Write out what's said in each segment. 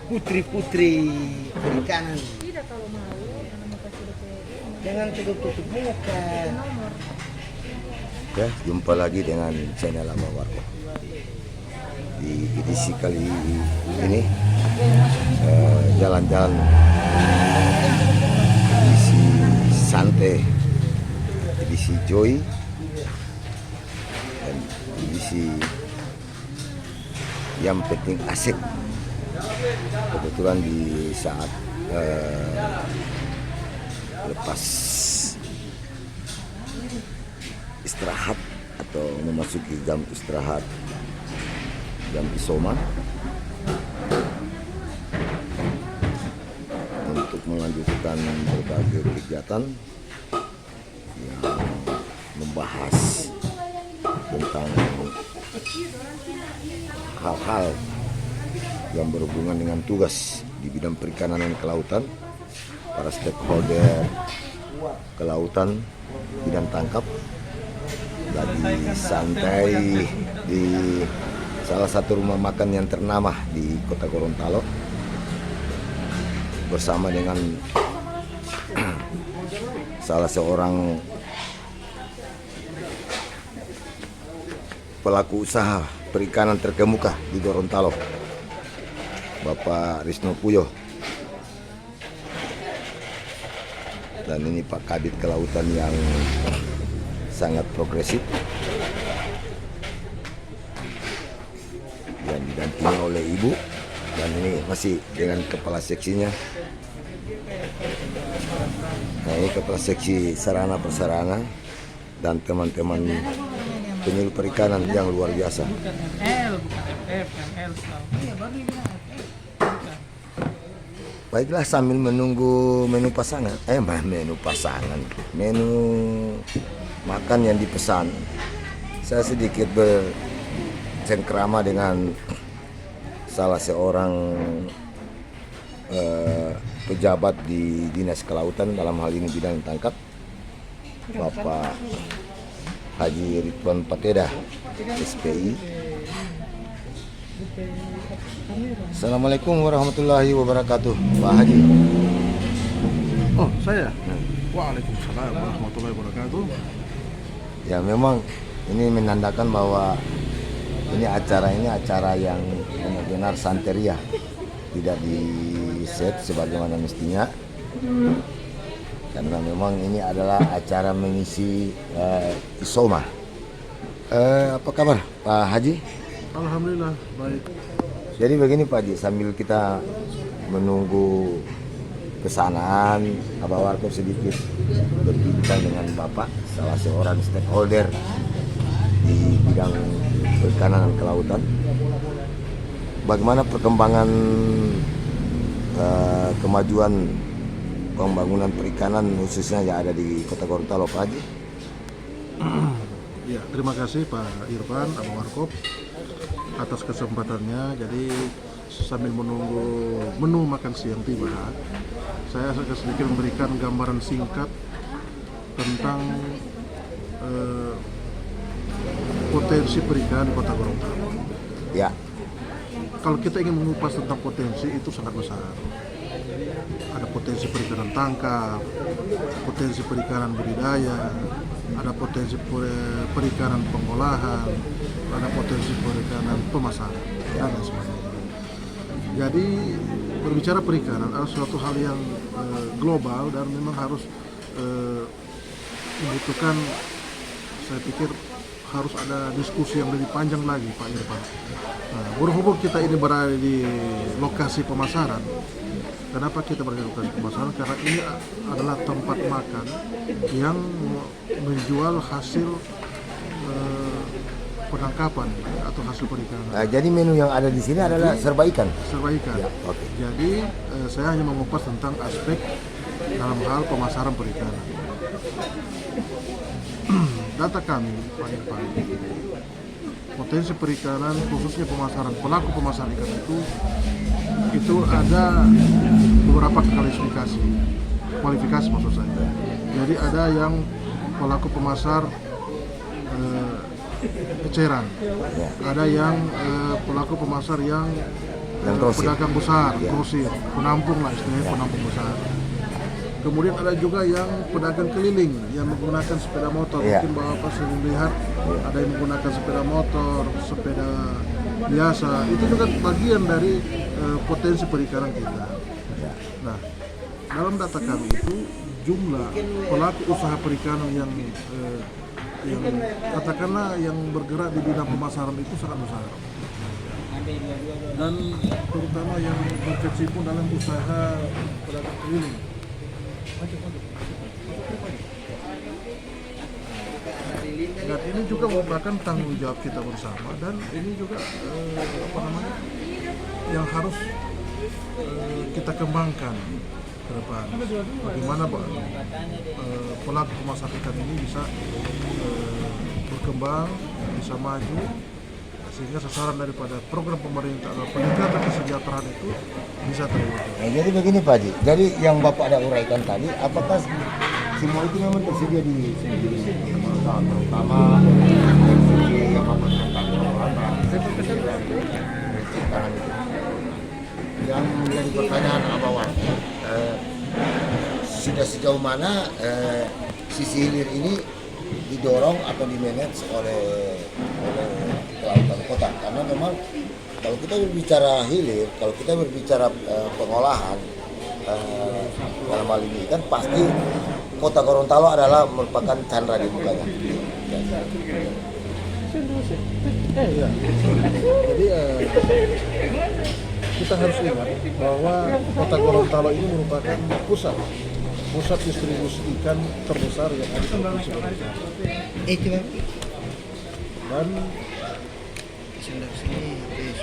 putri-putri perikanan. Tidak kalau mau, karena mau kasih DP. Jangan tutup muka. Nomor. Oke, jumpa lagi dengan channel Abang Warkop. Di edisi kali ini jalan-jalan edisi santai, edisi joy, dan edisi yang penting asik. Kebetulan di saat lepas istirahat atau memasuki jam istirahat, jam isoma, untuk melanjutkan berbagai kegiatan yang membahas tentang hal-hal yang berhubungan dengan tugas di bidang perikanan dan kelautan, para stakeholder kelautan, bidang tangkap, lagi santai di salah satu rumah makan yang ternama di Kota Gorontalo bersama dengan salah seorang pelaku usaha perikanan terkemuka di Gorontalo, Bapak Risno Puyo. Dan ini Pak Kadit Kelautan yang sangat progresif yang didampingi oleh Ibu, dan ini masih dengan kepala seksinya. Nah, ini kepala seksi sarana prasarana dan teman-teman penyuluh perikanan yang luar biasa. Baiklah, sambil menunggu menu pasangan, menu makan yang dipesan, saya sedikit bercengkrama dengan salah seorang pejabat di Dinas Kelautan, dalam hal ini bidang tangkap, Bapak Haji Ridwan Pateda, SPI. Assalamualaikum warahmatullahi wabarakatuh, Pak Haji. Oh, saya? Waalaikumsalam warahmatullahi wabarakatuh. Ya, memang ini menandakan bahwa ini acara yang benar-benar santeria, tidak di set sebagaimana mestinya, karena memang ini adalah acara mengisi isoma. Apa kabar Pak Haji? Alhamdulillah baik. Jadi begini Pak Haji, sambil kita menunggu pesanan, Abang Warkop sedikit berbincang dengan Bapak, salah seorang stakeholder di bidang perikanan dan kelautan. Bagaimana perkembangan kemajuan pembangunan perikanan khususnya yang ada di Kota Gorontalo, Pak Haji? Ya, terima kasih Pak Irfan, Abang Warkop, atas kesempatannya. Jadi sambil menunggu menu makan siang tiba, saya sedikit memberikan gambaran singkat tentang potensi perikanan di Kota Gorontalo. Ya. Kalau kita ingin mengupas tentang potensi, itu sangat besar. Ada potensi perikanan tangkap, potensi perikanan budidaya, ada potensi perikanan pengolahan, ada potensi perikanan pemasaran, dan lain sebagainya. Jadi berbicara perikanan adalah suatu hal yang global dan memang harus membutuhkan, saya pikir harus ada diskusi yang lebih panjang lagi, Pak Irfan. Nah, berhubung kita ini berada di lokasi pemasaran. Kenapa kita berada di lokasi pemasaran? Karena ini adalah tempat makan yang menjual hasil penangkapan atau hasil perikanan. Nah, jadi menu yang ada di sini adalah serba ikan. Serba ikan. Ya, okay. Jadi saya hanya mengupas tentang aspek dalam hal pemasaran perikanan. Data kami, Pak Irfan, potensi perikanan khususnya pemasaran, pelaku pemasaran ikan itu ada beberapa kualifikasi maksud saya. Jadi ada yang pelaku pemasar eceran, ada yang pelaku pemasar yang Yang grosir. pedagang besar, Ya. grosir, penampung lah istilahnya, penampung besar. Kemudian ada juga yang pedagang keliling yang menggunakan sepeda motor. Ya. Mungkin Bapak sering lihat ada yang menggunakan sepeda motor, sepeda biasa. Itu juga bagian dari potensi perikanan kita. Nah, dalam data kami itu jumlah pelaku usaha perikanan yang katakanlah yang bergerak di bidang pemasaran itu sangat besar. Dan terutama yang berkecimpung dalam usaha pedagang keliling. Dan ini juga merupakan tanggung jawab kita bersama, dan ini juga yang harus kita kembangkan ke depan. Bagaimana pelaku pemasaran ikan ini bisa berkembang, bisa maju, sehingga sasaran daripada program pemerintah peningkatan kesejahteraan itu bisa terwujud. Nah, jadi begini Pak Haji, jadi yang Bapak ada uraikan tadi, apakah semua itu memang tersedia di terutama yang Bapak katakan itu. Yang menjadi pertanyaan Abawan, sudah sejauh mana sisi hilir ini didorong atau dimanage oleh kelautan kota? Karena memang kalau kita berbicara hilir, kalau kita berbicara pengolahan dalam hal ini kan pasti Kota Gorontalo adalah merupakan chandra di mukanya. Ya. Jadi kita harus ingat bahwa Kota Gorontalo ini merupakan pusat distribusi ikan terbesar yang ada di Provinsi Gorontalo. Coba. Dan Sebelah sini habis.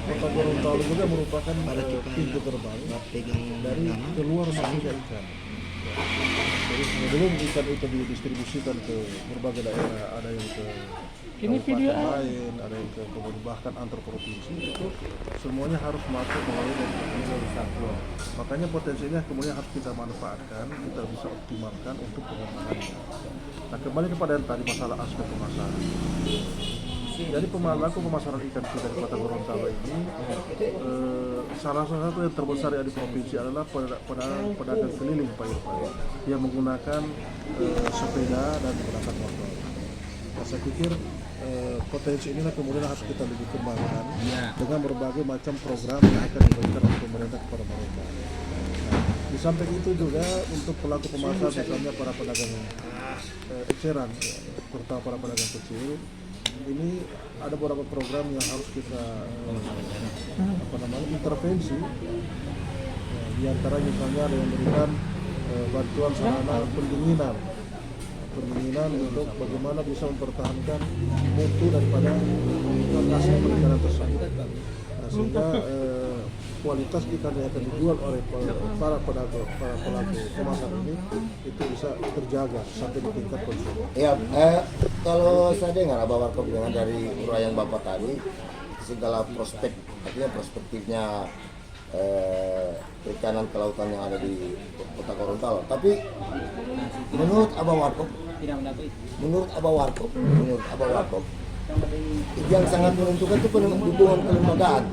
Kota Gorontalo juga merupakan Pada kita pintu terbang pegang dari keluar masuknya ikan. Jadi sebelum ikan itu didistribusikan ke berbagai daerah, ada yang ke kabupaten lain, ada yang ke bahkan antar provinsi, itu semuanya harus masuk melalui Satwa. Makanya potensinya kemudian harus kita manfaatkan, kita bisa optimalkan untuk pengembangannya. Nah, kembali kepada yang tadi masalah aspek pemasaran. Jadi pelaku pemasaran ikan kita di Kota Gorontalo ini salah satu yang terbesar di provinsi adalah pedagang keliling Pak Irfan yang menggunakan sepeda dan menggunakan motor. Nah, saya pikir potensi inilah kemudian harus kita lebih kembangkan dengan berbagai macam program yang akan diberikan oleh pemerintah kepada mereka. Nah, di samping itu juga untuk pelaku pemasaran misalnya para pedagang eceran, terutama para pedagang kecil, ini ada beberapa program yang harus kita intervensi. Di antara misalnya ada yang memberikan bantuan sarana pendinginan untuk bagaimana bisa mempertahankan mutu daripada lokasi perikanan tersebut. Nah, sehingga kualitas ikan yang akan dijual oleh para pelaku pemasaran ini itu bisa terjaga sampai di tingkat konsumen. Ya, kalau saya dengar Abah Warkop dengan dari uraian Bapak tadi, segala prospek, artinya perspektifnya perikanan kelautan yang ada di Kota Gorontalo. Tapi menurut Abah Warkop, yang sangat menentukan itu dukungan kelembagaan.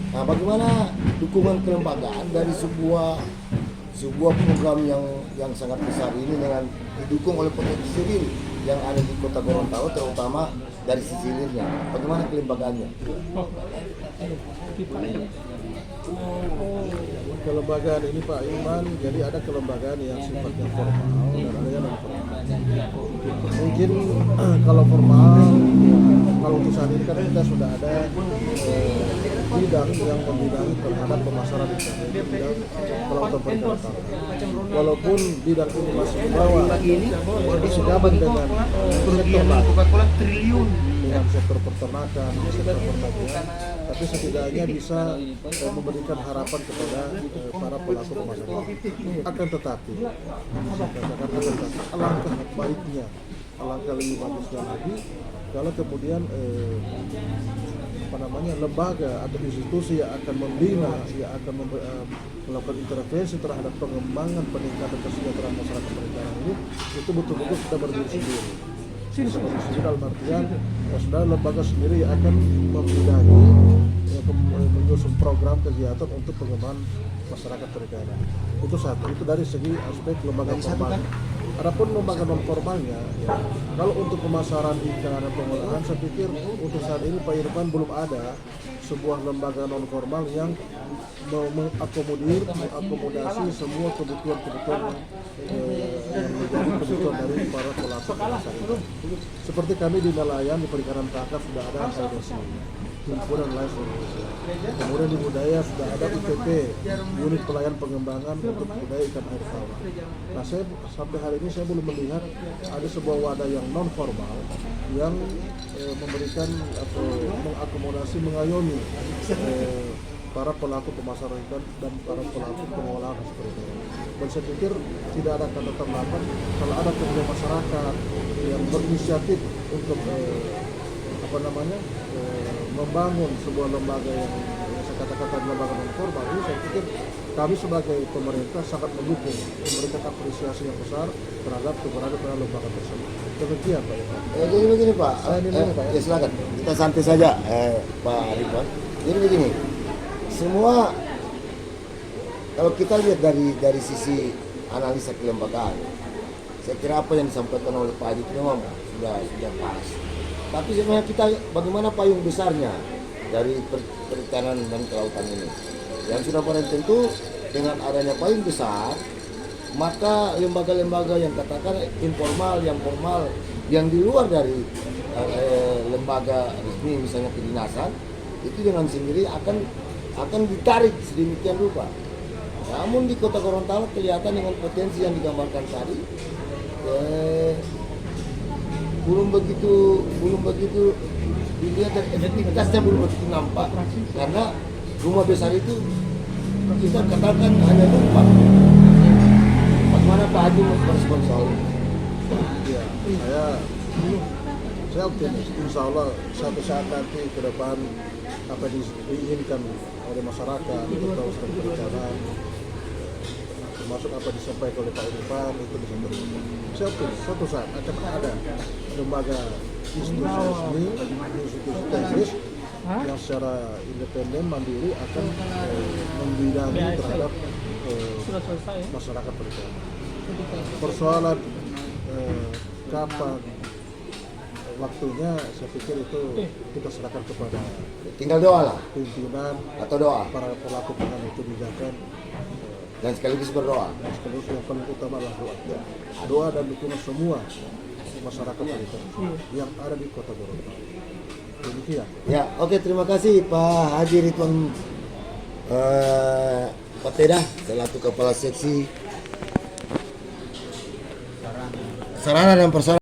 Nah, bagaimana dukungan kelembagaan dari sebuah program yang sangat besar ini dengan didukung oleh potensi sendiri yang ada di Kota Gorontalo, terutama dari sisi hilirnya. Bagaimana kelembagaannya? Kelembagaan ini Pak Iman, jadi ada kelembagaan yang sifatnya formal dan ada yang non formal. Mungkin kalau formal, kalau untuk saat ini kan kita sudah ada bidang yang membidangi terhadap pemasaran ikan, bidang kelautan perikanan tangkap. Walaupun bidang ini masih di bawah, segabung dengan sektor lain, dengan sektor peternakan, sektor pertanian, tapi setidaknya bisa memberikan harapan kepada para pelaku pemasaran. Akan tetapi, alangkah baiknya, alangkah lebih bagusnya lagi kalau kemudian lembaga atau institusi yang akan membina, yang akan melakukan intervensi terhadap pengembangan peningkatan kesejahteraan masyarakat perikanan ini, itu betul-betul sudah berdiri sendiri. Seperti dalam artian, sudah lembaga sendiri yang akan membidangi menyusun program kegiatan untuk pengembangan masyarakat perikanan. Itu satu, itu dari segi aspek lembaga formal. Adapun lembaga non formalnya, ya, kalau untuk pemasaran ikan dan pengolahan, saya pikir untuk saat ini Pak Irfan belum ada sebuah lembaga non formal yang mengakomodasi semua kebutuhan yang menjadi kebutuhan dari para pelaku pasar ikan. Seperti kami di nelayan, di perikanan tangkap sudah ada IDC, himpunan nelayan Indonesia. Kemudian di budaya sudah ada UPP, unit pelayan pengembangan untuk budaya ikan air tawar. Nah, saya sampai hari ini saya belum melihat ada sebuah wadah yang non formal yang memberikan atau mengakomodasi, mengayomi para pelaku pemasaran ikan dan para pelaku pengolahan seperti itu. Dan saya pikir tidak ada kata terlambat kalau ada kemudian masyarakat yang berinisiatif untuk membangun sebuah lembaga yang saya katakan lembaga non formal ini. Saya pikir kami sebagai pemerintah sangat mendukung, memberikan apresiasi yang besar terhadap keberadaan lembaga tersebut. Demikian Pak Irfan. Jadi begini Pak, Pak. ya silakan kita santai saja Pak Ridwan. Jadi begini, semua kalau kita lihat dari sisi analisa kelembagaan, saya kira apa yang disampaikan oleh Pak Haji itu memang sudah pas. Tapi sebenarnya kita bagaimana payung besarnya dari perikanan dan kelautan ini. Yang sudah pada tentu dengan adanya payung besar, maka lembaga-lembaga yang katakan informal, yang formal, yang di luar dari lembaga resmi misalnya kedinasan, itu dengan sendiri akan ditarik sedemikian rupa. Namun di Kota Gorontalo kelihatan dengan potensi yang digambarkan tadi, belum begitu dilihat dan efektivitasnya belum begitu nampak, karena rumah besar itu kita katakan hanya tempat. Bagaimana Pak Haji merespon soal ini? Ya, saya optimis. Insya Allah suatu saat nanti ke depan apa diinginkan oleh masyarakat untuk tahu tentang perikanan, termasuk apa disampaikan oleh Pak Irfan itu bisa terwujud. Saya optimis suatu saat akan ada lembaga institusi resmi, institusi teknis yang secara independen mandiri akan membidangi terhadap masyarakat perikanan. Persoalan kapan waktunya, saya pikir itu kita serahkan kepada Tinggal doa lah pimpinan atau doa para pelaku penanganan kebijakan dan sekaligus berdoa. dan sekaligus yang paling utama adalah doa. Doa dan dukungan semua masyarakat perikanan yang ada di Kota Gorontalo. Demikian. Ya, oke, terima kasih Pak Haji Ridwan Pateda selaku Kepala Seksi Sarana dan Prasarana